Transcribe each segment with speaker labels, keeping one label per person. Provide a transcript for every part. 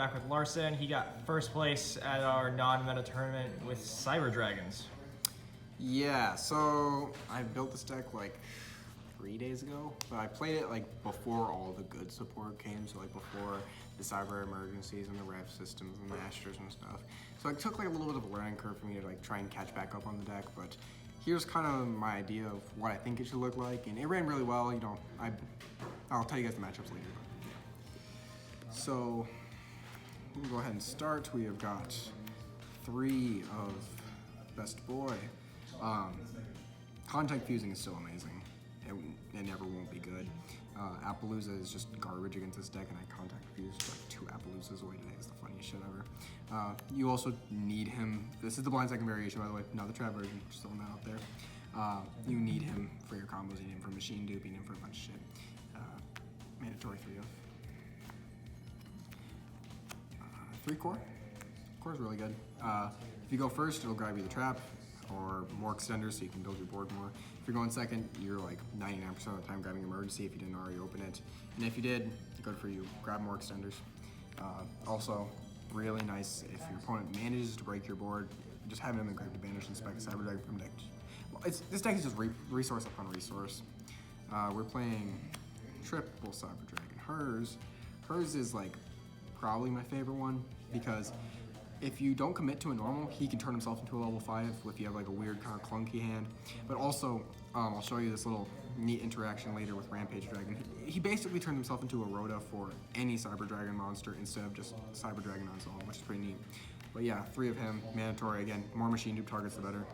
Speaker 1: back with Larson. He got first place at our non-meta tournament with Cyber Dragons.
Speaker 2: Yeah, so I built this deck like 3 days ago, but I played it like before all the good support came, so like before the cyber emergencies and the rev systems and masters and stuff. So it took like a little bit of a learning curve for me to like try and catch back up on the deck, but here's kind of my idea of what I think it should look like, and it ran really well. You know, I'll tell you guys the matchups later. But yeah. So we'll go ahead and start. We have got 3 of Best Boy. Contact fusing is still amazing. It never won't be good. Appaloosa is just garbage against this deck, and I contact fused like 2 Appaloosas away today. It's the funniest shit ever. You also need him. This is the blind second variation, by the way, not the trap version. Just throwing that out there. You need him for your combos. You need him for machine dupe. You need him for a bunch of shit. Mandatory 3 of. 3 core. Core is really good. If you go first, it'll grab you the trap or more extenders so you can build your board more. If you're going second, you're like 99% of the time grabbing emergency if you didn't already open it. And if you did, good for you. Grab more extenders. Also, really nice if your opponent manages to break your board, just having them in great advantage and spec a Cyber Dragon from deck. Well, this deck is just resource upon resource. We're playing triple Cyber Dragon. Hers is like probably my favorite one because if you don't commit to a normal, he can turn himself into a level 5 if you have like a weird kind of clunky hand. But also, I'll show you this little neat interaction later with Rampage Dragon. He basically turned himself into a Rhoda for any Cyber Dragon monster instead of just Cyber Dragon on his own, which is pretty neat. But yeah, 3 of him, mandatory. Again, more machine dupe targets, the better.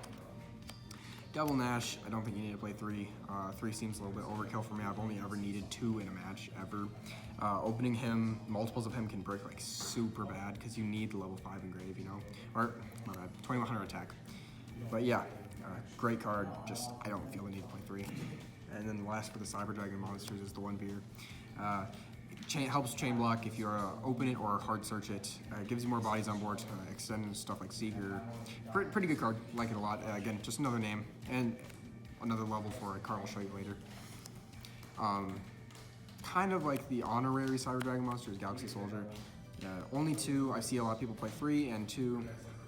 Speaker 2: Devil Nash, I don't think you need to play 3. 3 seems a little bit overkill for me. I've only ever needed 2 in a match, ever. Opening him, multiples of him can break like super bad because you need the level 5 engrave, you know? Or, my bad, 2100 attack. But yeah, great card, just I don't feel the need to play 3. And then the last for the Cyber Dragon monsters is the 1 beer. Helps chain block if you open it or hard search it. Gives you more bodies on board, extending stuff like Seeker. Pretty good card, like it a lot. Again, just another name and another level for a card I'll show you later. Kind of like the honorary Cyber Dragon monster is Galaxy Soldier. Only 2. I see a lot of people play 3 and 2.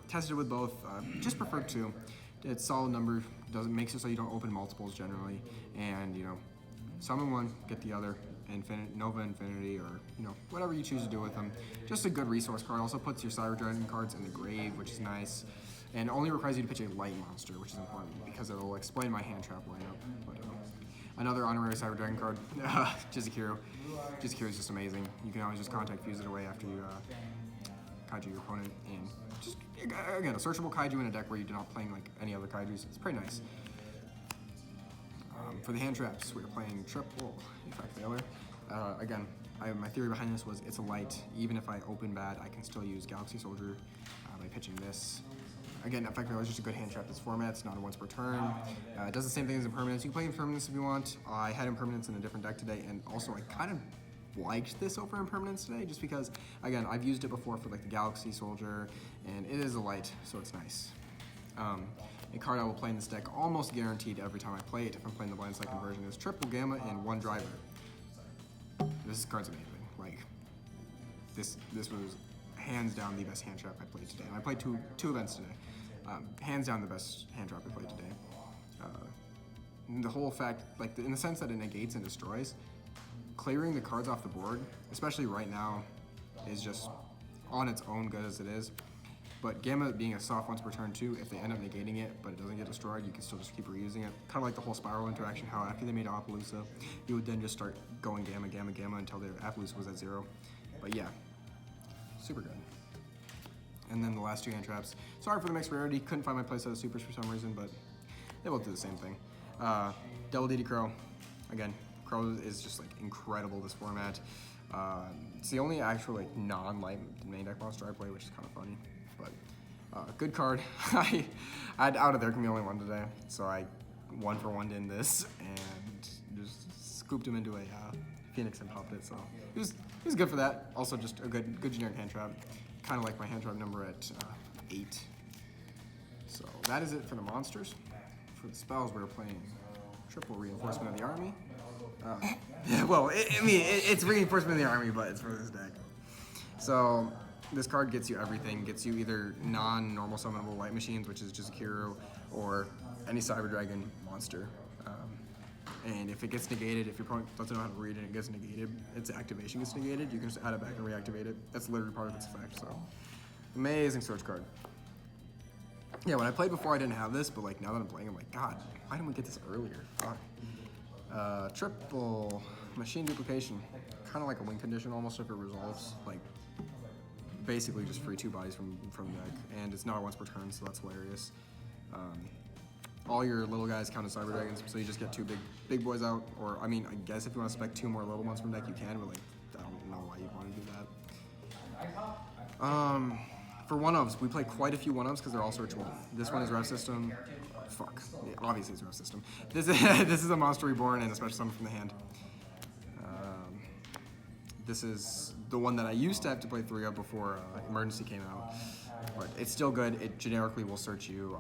Speaker 2: Tested with both. Just prefer 2. It's solid number. Makes it so you don't open multiples generally, and you know, summon 1, get the other. Nova Infinity, or you know, whatever you choose to do with them. Just a good resource card. Also puts your Cyber Dragon cards in the grave, which is nice, and only requires you to pitch a light monster, which is important because it'll explain my hand trap lineup. But another honorary Cyber Dragon card, Yugioh. Yugioh is just amazing. You can always just contact fuse it away after you kaiju your opponent, and just again a searchable kaiju in a deck where you're not playing like any other kaijus. It's pretty nice. For the hand traps, we're playing triple Effect Failure. Again, my theory behind this was it's a light. Even if I open bad, I can still use Galaxy Soldier by pitching this. Again, Effect Failure is just a good hand trap this format. It's not a once per turn. It does the same thing as Impermanence. You can play Impermanence if you want. I had Impermanence in a different deck today, and also I kind of liked this over Impermanence today just because, again, I've used it before for like the Galaxy Soldier, and it is a light, so it's nice. A card I will play in this deck almost guaranteed every time I play it if I'm playing the blind second version is triple Gamma and 1 driver. This card's amazing. Like, this was hands down the best hand trap I played today. And I played two events today. Hands down the best hand trap I played today. The whole fact, like in the sense that it negates and destroys, clearing the cards off the board, especially right now, is just on its own good as it is. But Gamma being a soft once per turn too, if they end up negating it, but it doesn't get destroyed, you can still just keep reusing it. Kind of like the whole Spiral interaction, how after they made Appaloosa, you would then just start going Gamma, Gamma, Gamma until their Appaloosa was at 0. But yeah, super good. And then the last 2 hand traps. Sorry for the mixed rarity, couldn't find my playset of supers for some reason, but they both do the same thing. Double DD Crow. Again, Crow is just like incredible this format. It's the only actual like non-light main deck monster I play, which is kind of funny. But good card. I had out of there can be only 1 today, so I 1 for 1'd in this and just scooped him into a Phoenix and popped it. So it was good for that. Also just a good generic hand trap. Kind of like my hand trap number at 8. So that is it for the monsters. For the spells, we're playing triple Reinforcement of the Army. Well, it's Reinforcement of the Army, but it's for this deck. So this card gets you everything. Gets you either non-normal summonable light machines, which is just Yugioh, or any Cyber Dragon monster. And if it gets negated, if your opponent doesn't know how to read it and it gets negated, its activation gets negated, you can just add it back and reactivate it. That's literally part of its effect, so. Amazing search card. Yeah, when I played before, I didn't have this, but like now that I'm playing, I'm like, God, why didn't we get this earlier? Fuck. Triple machine duplication. Kind of like a win condition almost if it resolves. Like, basically just free 2 bodies from the deck, and it's not a once per turn, so that's hilarious. All your little guys count as Cyber Dragons, so you just get 2 big boys out. Or, I mean, I guess if you want to spec 2 more little ones from deck, you can, but like, I don't know why you want to do that. For one-ofs, we play quite a few one-ofs because they're all searchable. This one is Rev System. Fuck. Yeah, obviously it's Rev System. This is a Monster Reborn and a special summon from the hand. This is the one that I used to have to play 3 of before Emergency came out. But it's still good. It generically will search you.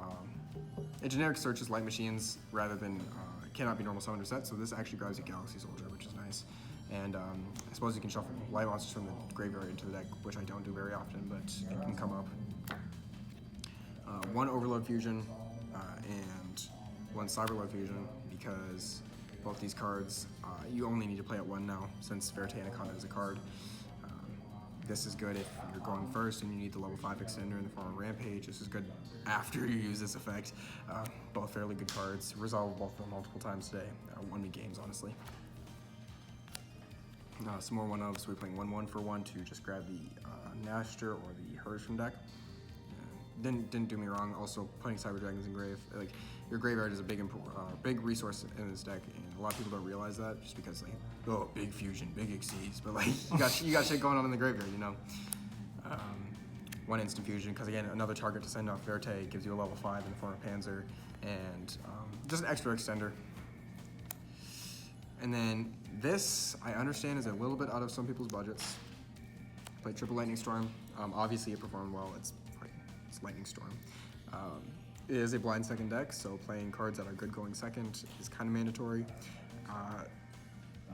Speaker 2: It generic searches light machines rather than it cannot be normal summoned or set, so this actually grabs a Galaxy Soldier, which is nice. And I suppose you can shuffle light monsters from the graveyard into the deck, which I don't do very often, but it can come up. 1 Overload Fusion and 1 Cyberload Fusion, because both these cards, you only need to play at 1 now, since Verte Anaconda is a card. This is good if you're going first and you need the level 5 extender in the form of Rampage. This is good after you use this effect. Both fairly good cards. Resolve both of them multiple times today. Won me games, honestly. Some more 1-ofs. We're playing 1-1 for 1 to just grab the Nashter or the Hers from deck. Didn't do me wrong. Also, putting Cyber Dragons in grave. Like, your graveyard is a big resource in this deck, and a lot of people don't realize that just because, like, oh, big fusion, big exceeds, but like you got shit going on in the graveyard, you know. 1 instant fusion, because again, another target to send off Verte gives you a level 5 in the form of Panzer, and just an extra extender. And then this, I understand, is a little bit out of some people's budgets. Played Triple Lightning Storm. Obviously, it performed well. It's Lightning Storm. It is a blind second deck, so playing cards that are good going second is kind of mandatory.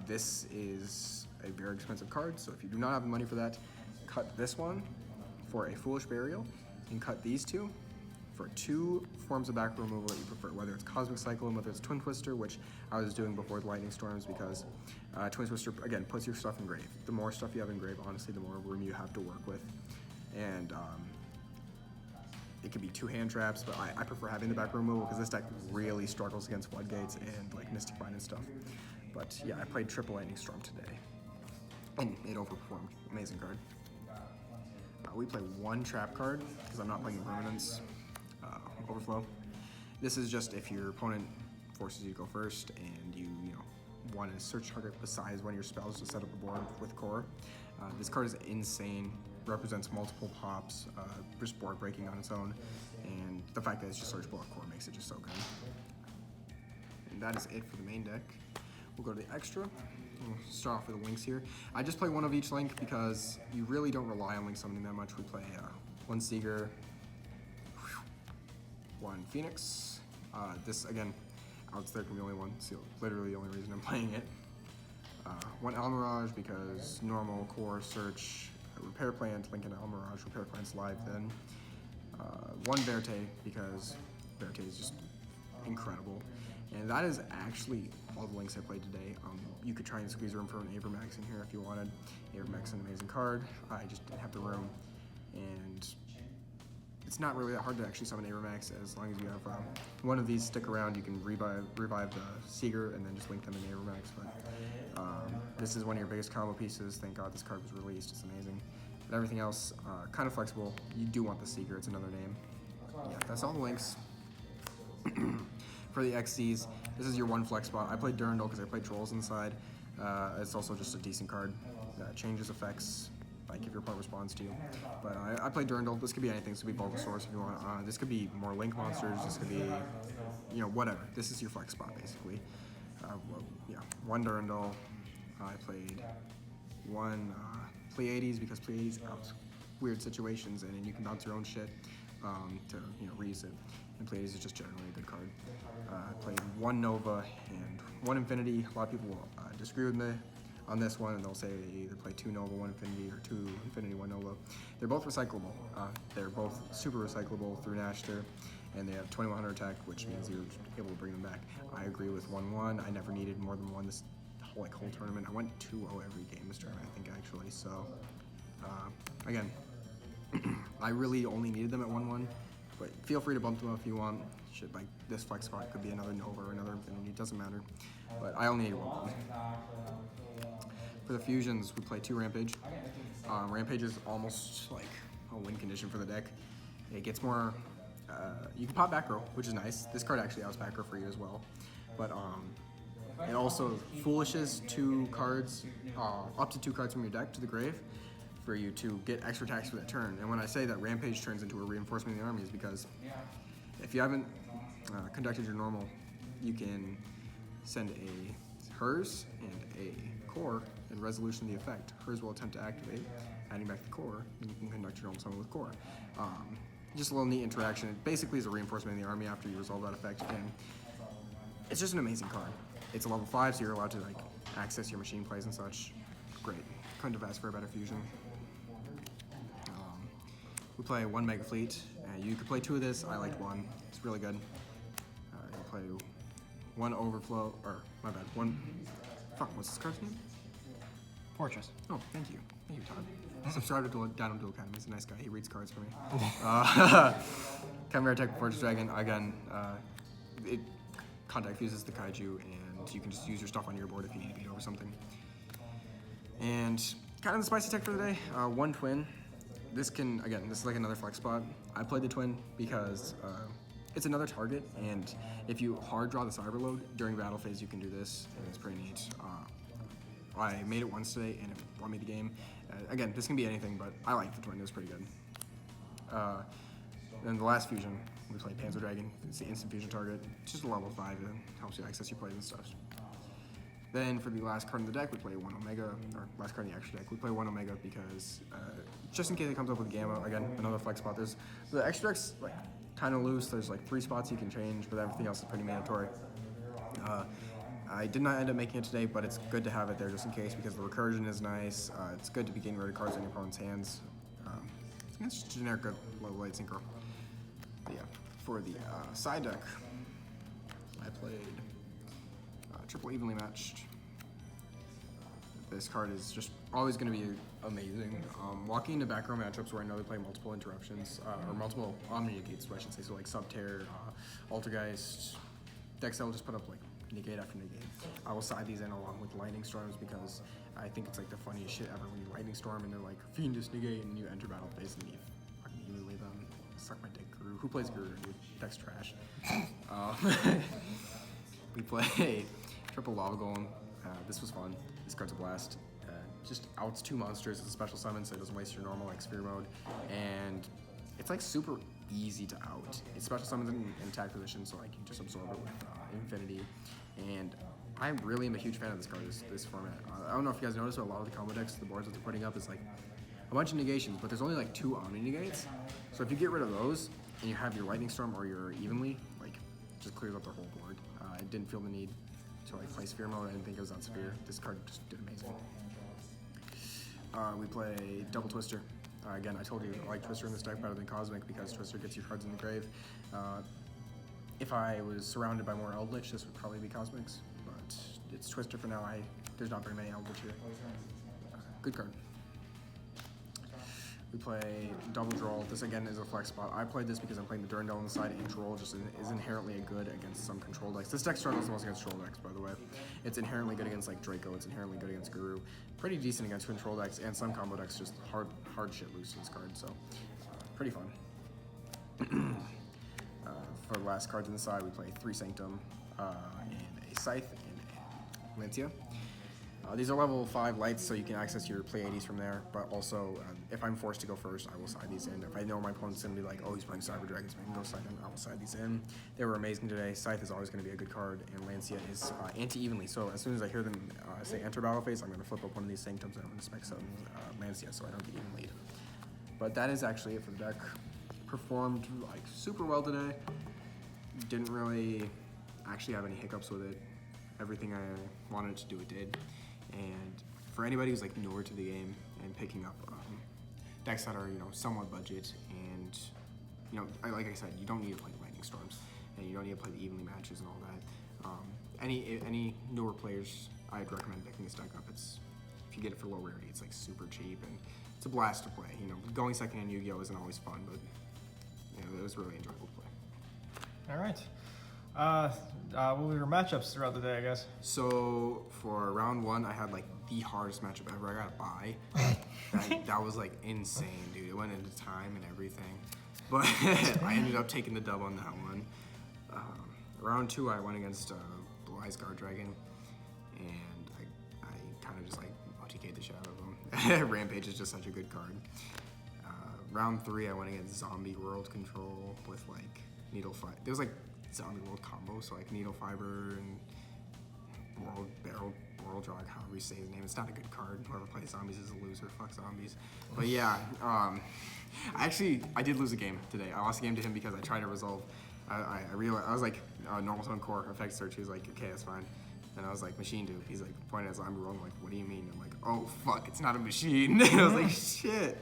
Speaker 2: This is a very expensive card, so if you do not have the money for that, cut this one for a Foolish Burial, and cut these 2 for 2 forms of back removal that you prefer, whether it's Cosmic Cycle and whether it's Twin Twister, which I was doing before the Lightning Storms, because Twin Twister, again, puts your stuff in grave. The more stuff you have in grave, honestly, the more room you have to work with. And it could be 2 hand traps, but I prefer having the back removal because this deck really struggles against Floodgates and like Mystic Vine and stuff. But yeah, I played Triple Lightning Storm today, and it overperformed. Amazing card. We play 1 trap card because I'm not playing Impermanence. Overflow. This is just if your opponent forces you to go first and you want to search target besides one of your spells to set up a board with core. This card is insane. Represents multiple pops, just board breaking on its own, and the fact that it's just searchable off core makes it just so good. And that is it for the main deck. We'll go to the extra. We'll start off with the links here. I just play 1 of each link because you really don't rely on link summoning that much. We play 1 Seeger, 1 Phoenix. This, again, outs there can be only 1, so literally the only reason I'm playing it. 1 Almirage because normal, core, search, Repair Plant, Lincoln Almirage, Repair Plant's live then. 1 Verte because Verte is just incredible. And that is actually all the links I played today. You could try and squeeze room for an Avermax in here if you wanted. Avermax is an amazing card. I just didn't have the room. And it's not really that hard to actually summon Avermax as long as you have one of these stick around. You can revive the Seeger and then just link them in Avermax. But this is one of your biggest combo pieces. Thank God this card was released. It's amazing. But everything else, kind of flexible. You do want the Seeger. It's another name. Yeah, that's all the links. For the XCs, this is your 1 flex spot. I played Durandal because I played Trolls inside. It's also just a decent card that changes effects, like if your opponent responds to you. But I played Durandal. This could be anything. This could be Vocal Source if you want. This could be more Link monsters. This could be, whatever. This is your flex spot, basically. 1 Durandal. I played 1 Pleiades because Pleiades outs weird situations, and then you can bounce your own shit to reuse it. And Pleiades is just generally a good card. I played 1 Nova and 1 Infinity. A lot of people will disagree with me. on this one, and they'll say either play 2 Nova, 1 Infinity, or 2 Infinity, 1 Nova. They're both recyclable. They're both super recyclable through Nashter, and they have 2100 attack, which means you're able to bring them back. I agree with 1-1. I never needed more than one this whole tournament. I went 2-0 every game this tournament, I think, actually. So, again, I really only needed them at 1-1, but feel free to bump them up if you want. Shit, like this flex spot could be another Nova or another Infinity, it doesn't matter. But I only need 1-1. For the fusions, we play 2 Rampage. Rampage is almost like a win condition for the deck. It gets more, you can pop back row, which is nice. This card actually outs back row for you as well. But it also foolishes 2 cards, up to 2 cards from your deck to the grave for you to get extra attacks for that turn. And when I say that Rampage turns into a reinforcement of the army is because if you haven't conducted your normal, you can send a hers and a core and resolution the effect. Hers will attempt to activate, adding back the core, and you can conduct your normal summon with core. Just a little neat interaction. It basically is a reinforcement of the army after you resolve that effect, and it's just an amazing card. It's a level 5, so you're allowed to like access your machine plays and such. Great. Couldn't have asked for a better fusion. We play 1 Mega Fleet. You could play 2 of this. I liked 1. It's really good. You play 1 Overflow, or my bad, 1. Fuck, what's this card's name?
Speaker 1: Fortress.
Speaker 2: Oh, thank you. Thank you, Todd. Subscribe to Down Dual Academy. He's a nice guy. He reads cards for me. Chimera Tech Fortress Dragon. Again, it contact fuses the kaiju, and you can just use your stuff on your board if you need to beat over something. And kind of the spicy tech for the day. 1 Twin. This can, again, this is like another flex spot. I played the Twin because it's another target, and if you hard draw the Cyberload during battle phase, you can do this, and it's pretty neat. I made it once today, and it won me the game. Again, this can be anything, but I like the Twin. It was pretty good. Then the last fusion, we played Panzer Dragon. It's the instant fusion target. It's just a level 5, and helps you access your plays and stuff. Then for the last card in the deck, we play 1 Omega, or last card in the extra deck, we play 1 Omega because just in case it comes up with Gamma, again, another flex spot. There's the extra deck's like kind of loose. There's like 3 spots you can change, but everything else is pretty mandatory. I did not end up making it today, but it's good to have it there just in case because the recursion is nice. It's good to be getting rid of cards in your opponent's hands. It's just generic good low blade synchro. But yeah, for the side deck, I played triple evenly matched. This card is just always going to be amazing. Walking into back row matchups where I know they play multiple interruptions, or multiple Omni negates, I should say, so like Subterror, Altergeist, decks that will just put up like negate after negate. I will side these in along with Lightning Storms because I think it's like the funniest shit ever when you Lightning Storm and they're like Fiendish negate and you enter battle phase and you fucking easily them. Suck my dick, Guru. Who plays Guru? Deck's trash. We play triple Lava Golem. This was fun. This card's a blast. Just outs 2 monsters. It's a special summon, so it doesn't waste your normal like sphere mode. And it's like super easy to out. It's special summons in attack position, so like you just absorb it with Infinity. And I really am a huge fan of this card, this format. I don't know if you guys noticed, but a lot of the combo decks, the boards that they're putting up is like a bunch of negations, but there's only like 2 Omni negates. So if you get rid of those and you have your Lightning Storm or your Evenly, like it just clears up the whole board. I didn't feel the need to like play Sphere mode. I didn't think it was on Sphere. This card just did amazing. We play Double Twister. Again, I told you I like Twister in this deck better than Cosmic because Twister gets your cards in the grave. If I was surrounded by more Eldritch, this would probably be Cosmics, but it's Twister for now. There's not very many Eldritch here. Good card. We play Double Droll. This again is a flex spot. I played this because I'm playing the Durandal on the side, and Droll just is inherently good against some control decks. This deck struggles the most against control decks, by the way. It's inherently good against like Draco. It's inherently good against Guru. Pretty decent against control decks, and some combo decks just hard shit loose to this card. So pretty fun. For the last cards on the side, we play 3 Sanctum, and a Scythe, and a Lancia. These are level 5 lights, so you can access your Pleiades from there, but also, if I'm forced to go first, I will side these in. If I know my opponent's going to be like, oh, he's playing Cyber Dragons, I can go side in, I will side these in. They were amazing today. Scythe is always going to be a good card, and Lancia is anti-evenly, so as soon as I hear them say enter battle phase, I'm going to flip up one of these Sanctums and I'm going to spec some Lancia so I don't get even lead. But that is actually it for the deck. Performed like super well today. Didn't really actually have any hiccups with it. Everything I wanted to do, it did. And for anybody who's like newer to the game and picking up decks that are somewhat budget, and like I said, you don't need to play Lightning Storms, and you don't need to play the evenly matches and all that. Any newer players, I'd recommend picking this deck up. If you get it for low rarity, it's like super cheap and it's a blast to play. Going second in Yu-Gi-Oh isn't always fun, but it was really enjoyable to play.
Speaker 1: All right. What were your matchups throughout the day, I guess?
Speaker 2: So for round 1, I had like the hardest matchup ever. I got a bye. that was like insane, dude. It went into time and everything, but I ended up taking the dub on that one. Round 2, I went against Blue Eyes Guard Dragon, and I kind of just like OTK'd the shit out of him. Rampage is just such a good card. Round 3, I went against Zombie World Control with like Needle Fiber. There was like Zombie World combo, so like Needle Fiber and World Drag, however you say his name. It's not a good card. Whoever plays zombies is a loser. Fuck zombies. But yeah, I did lose a game today. I lost a game to him because I tried to resolve. I realized, I was like, normal tone core effect search. He was like, okay, that's fine. And I was like, machine dupe. He's like, pointing at Zombie World. I'm like, what do you mean? I'm like, oh fuck, it's not a machine. And I was like, shit.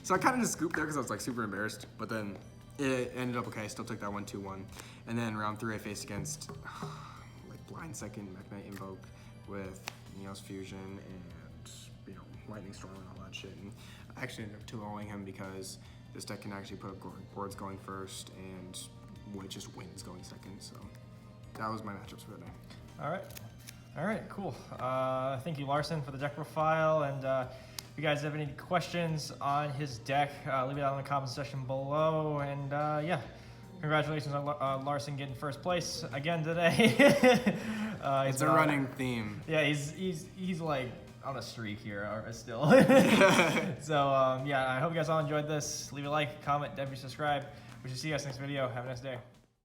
Speaker 2: So I kind of just scooped there because I was like super embarrassed. But then it ended up okay. I still took that 1-2-1. And then round 3, I faced against like Blind Second, Mekk-Knight Invoke with Neos Fusion and Lightning Storm and all that shit. And I actually ended up 2-0ing him because this deck can actually put up boards going first and it just wins going second. So that was my matchups for the day.
Speaker 1: All right, cool. Thank you, Larson, for the deck profile. And if you guys have any questions on his deck, leave it out in the comment section below. And yeah, congratulations on Larson getting first place again today.
Speaker 2: It's a running theme.
Speaker 1: Yeah, he's like on a streak here still. So yeah, I hope you guys all enjoyed this. Leave a like, comment, definitely subscribe. We should see you guys next video. Have a nice day.